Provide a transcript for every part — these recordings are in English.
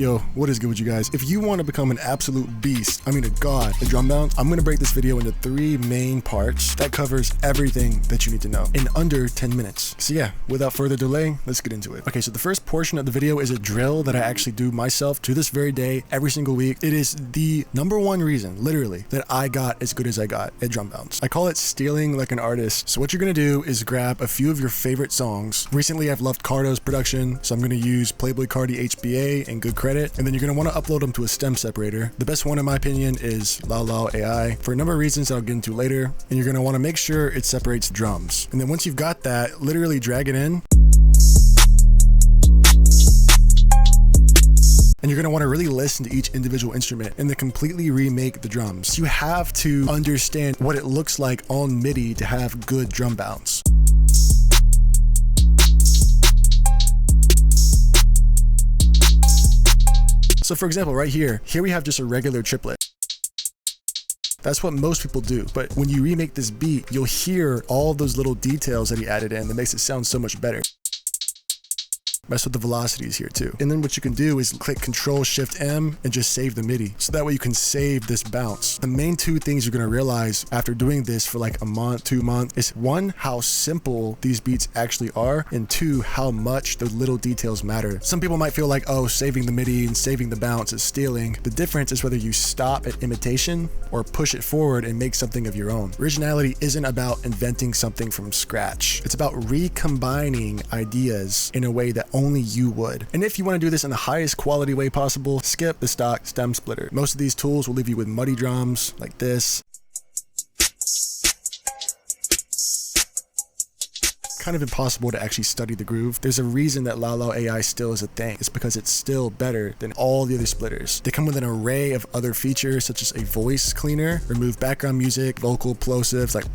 Yo, what is good with you guys? If you want to become an absolute beast, I mean a god, at drum bounce, I'm going to break this video into 3 main parts that covers everything that you need to know in under 10 minutes. So yeah, without further delay, let's get into it. Okay, so the first portion of the video is a drill that I actually do myself to this very day, every single week. It is the #1 reason, literally, that I got as good as I got at drum bounce. I call it stealing like an artist. So what you're going to do is grab a few of your favorite songs. Recently, I've loved Cardo's production, so I'm going to use playboi, carti, 𝕃𝕆𝔼𝕆 and good credit, and then you're going to want to upload them to a stem separator. The best one in my opinion is 𝕊𝕌𝔹𝕆 for a number of reasons that I'll get into later, and you're going to want to make sure it separates the drums. And then once you've got that, literally drag it in. And you're going to want to really listen to each individual instrument and then completely remake the drums. You have to understand what it looks like on MIDI to have good drum bounce. So for example, right here we have just a regular triplet. That's what most people do. But when you remake this beat, you'll hear all those little details that he added in that makes it sound so much better. Mess with the velocities here too. And then what you can do is click Control-Shift-M and just save the MIDI. So that way you can save this bounce. The main 2 things you're going to realize after doing this for like a month, 2 months is 1, how simple these beats actually are, and 2, how much the little details matter. Some people might feel like, oh, saving the MIDI and saving the bounce is stealing. The difference is whether you stop at imitation or push it forward and make something of your own. Originality isn't about inventing something from scratch. It's about recombining ideas in a way that only you would. And if you want to do this in the highest quality way possible, skip the stock stem splitter. Most of these tools will leave you with muddy drums like this. Kind of impossible to actually study the groove. There's a reason that 𝕊𝕌𝔹𝕆 still is a thing. It's because it's still better than all the other splitters. They come with an array of other features such as a voice cleaner, remove background music, vocal plosives like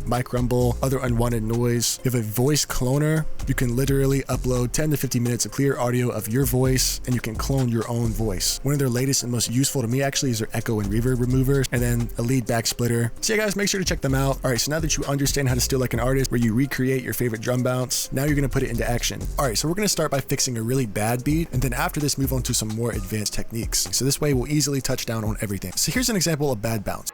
mic rumble, other unwanted noise. You have a voice cloner. You can literally upload 10 to 15 minutes of clear audio of your voice, and you can clone your own voice. One of their latest and most useful to me actually is their echo and reverb remover, and then a lead back splitter. So yeah guys, make sure to check them out. All right, so now that you understand how to steal like an artist, where you recreate your favorite drum bounce, now you're gonna put it into action. All right, so we're gonna start by fixing a really bad beat, and then after this move on to some more advanced techniques. So this way we'll easily touch down on everything. So here's an example of bad bounce.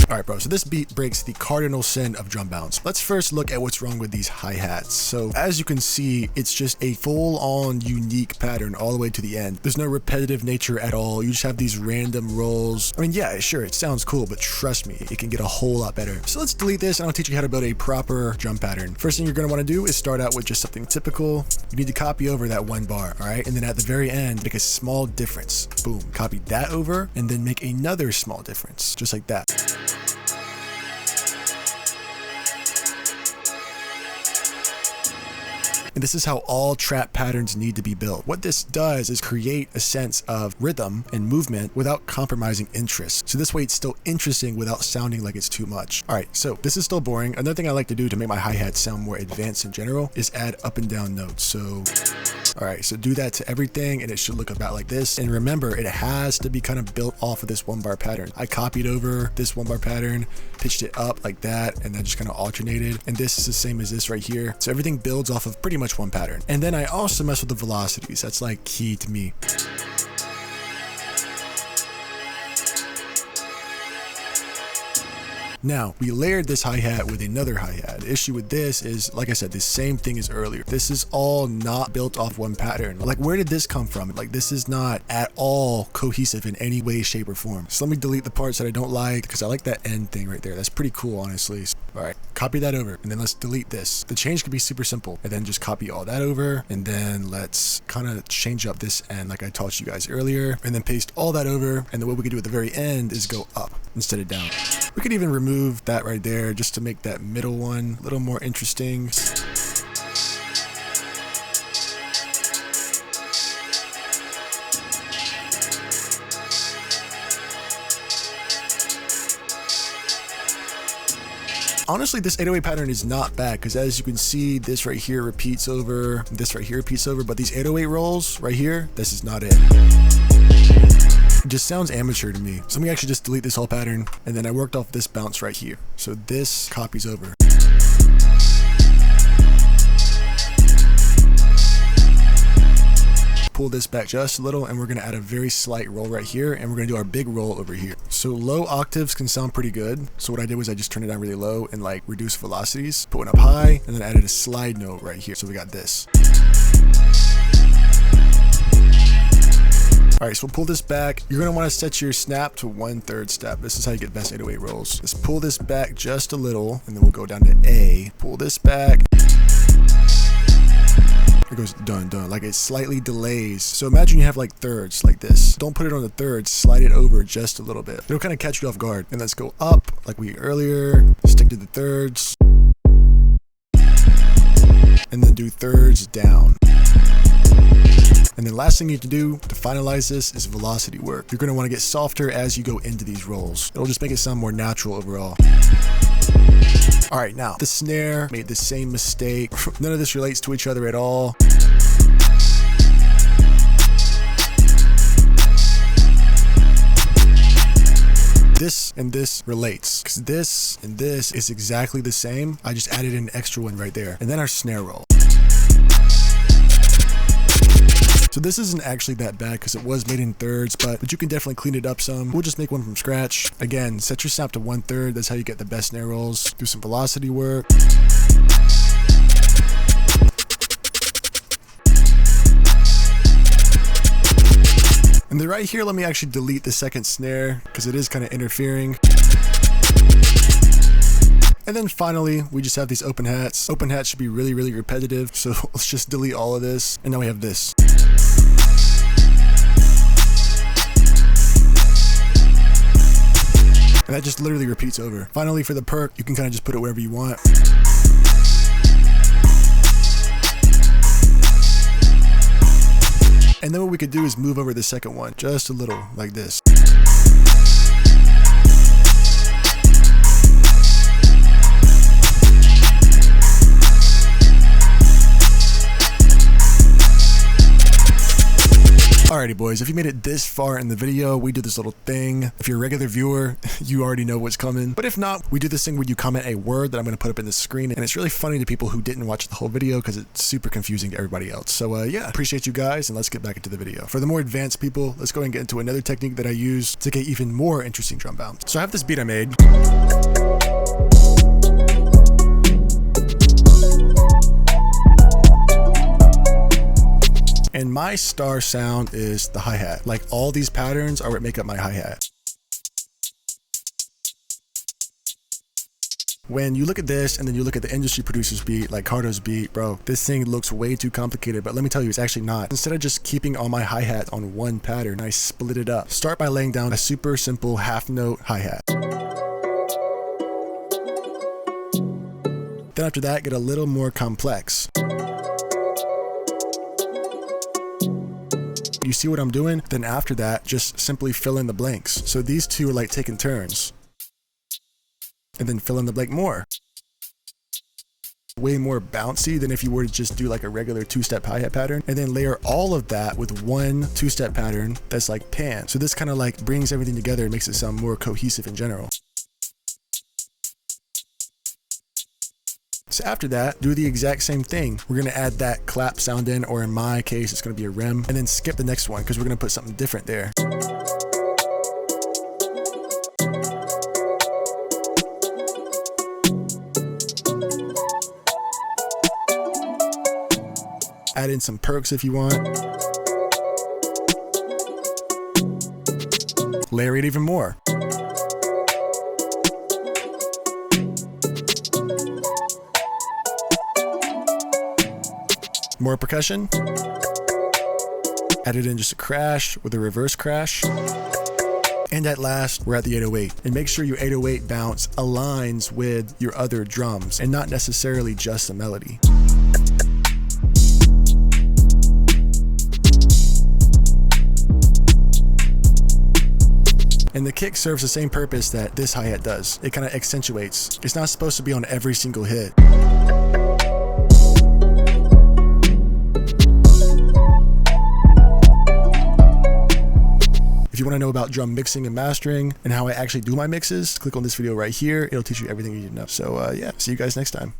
Alright bro, so this beat breaks the cardinal sin of drum bounce. Let's first look at what's wrong with these hi-hats. So as you can see, it's just a full-on unique pattern all the way to the end. There's no repetitive nature at all. You just have these random rolls. I mean, yeah, sure, it sounds cool, but trust me, it can get a whole lot better. So let's delete this and I'll teach you how to build a proper drum pattern. First thing you're going to want to do is start out with just something typical. You need to copy over that 1 bar, alright? And then at the very end, make a small difference. Boom. Copy that over and then make another small difference, just like that. And this is how all trap patterns need to be built. What this does is create a sense of rhythm and movement without compromising interest. So this way it's still interesting without sounding like it's too much. All right, so this is still boring. Another thing I like to do to make my hi-hat sound more advanced in general is add up and down notes. So, all right, so do that to everything and it should look about like this. And remember, it has to be kind of built off of this 1 bar pattern. I copied over this 1 bar pattern, pitched it up like that, and then just kind of alternated. And this is the same as this right here. So everything builds off of pretty much 1 pattern. And then I also mess with the velocities. That's like key to me. Now, we layered this hi-hat with another hi-hat. The issue with this is, like I said, the same thing as earlier. This is all not built off 1 pattern. Like, where did this come from? Like, this is not at all cohesive in any way, shape, or form. So let me delete the parts that I don't like, because I like that end thing right there. That's pretty cool, honestly. All right, copy that over, and then let's delete this. The change can be super simple, and then just copy all that over, and then let's kind of change up this end like I taught you guys earlier, and then paste all that over, and then what we can do at the very end is go up instead of down. We could even remove that right there just to make that middle one a little more interesting. Honestly, this 808 pattern is not bad because as you can see, this right here repeats over, this right here repeats over, but these 808 rolls right here, this is not it. It just sounds amateur to me. So let me actually just delete this whole pattern, and then I worked off this bounce right here. So this copies over. Pull this back just a little, and we're going to add a very slight roll right here, and we're going to do our big roll over here. So low octaves can sound pretty good. So what I did was I just turned it down really low and like reduced velocities, put one up high, and then added a slide note right here. So we got this. All right, so we'll pull this back. You're gonna wanna set your snap to 1/3 step. This is how you get best 808 rolls. Let's pull this back just a little, and then we'll go down to A. Pull this back. It goes dun dun, like it slightly delays. So imagine you have like thirds like this. Don't put it on the thirds, slide it over just a little bit. It'll kind of catch you off guard. And let's go up like we earlier, stick to the thirds, and then do thirds down. And then last thing you need to do to finalize this is velocity work. You're gonna wanna get softer as you go into these rolls. It'll just make it sound more natural overall. All right, now the snare made the same mistake. None of this relates to each other at all. This and this relates, because this and this is exactly the same. I just added an extra one right there. And then our snare roll. So this isn't actually that bad because it was made in thirds, but you can definitely clean it up some. We'll just make one from scratch. Again, set your snap to 1/3. That's how you get the best snare rolls. Do some velocity work. And then right here, let me actually delete the second snare because it is kind of interfering. And then finally, we just have these open hats. Open hats should be really, really repetitive. So let's just delete all of this. And now we have this. And that just literally repeats over. Finally, for the perk, you can kind of just put it wherever you want. And then what we could do is move over the second one just a little like this. Alrighty boys, if you made it this far in the video, we do this little thing. If you're a regular viewer, you already know what's coming. But if not, we do this thing where you comment a word that I'm going to put up in the screen. And it's really funny to people who didn't watch the whole video because it's super confusing to everybody else. So yeah, appreciate you guys, and let's get back into the video. For the more advanced people, let's go ahead and get into another technique that I use to get even more interesting drum bounce. So I have this beat I made. And my star sound is the hi-hat. Like all these patterns are what make up my hi-hat. When you look at this and then you look at the industry producer's beat, like Cardo's beat, bro, this thing looks way too complicated, but let me tell you, it's actually not. Instead of just keeping all my hi-hat on one pattern, I split it up. Start by laying down a super simple half note hi-hat. Then after that, get a little more complex. You see what I'm doing? Then after that, just simply fill in the blanks. So these two are like taking turns. And then fill in the blank more. Way more bouncy than if you were to just do like a regular two-step hi-hat pattern. And then layer all of that with one two-step pattern that's like pan. So this kind of like brings everything together and makes it sound more cohesive in general. So after that, do the exact same thing. We're gonna add that clap sound in, or in my case, it's gonna be a rim, and then skip the next one because we're gonna put something different there. Add in some perks if you want. Layer it even more. More percussion. Added in just a crash with a reverse crash. And at last, we're at the 808. And make sure your 808 bounce aligns with your other drums and not necessarily just the melody. And the kick serves the same purpose that this hi-hat does. It kind of accentuates. It's not supposed to be on every single hit. If you want to know about drum mixing and mastering and how I actually do my mixes, click on this video right here. It'll teach you everything you need to know. So yeah, see you guys next time.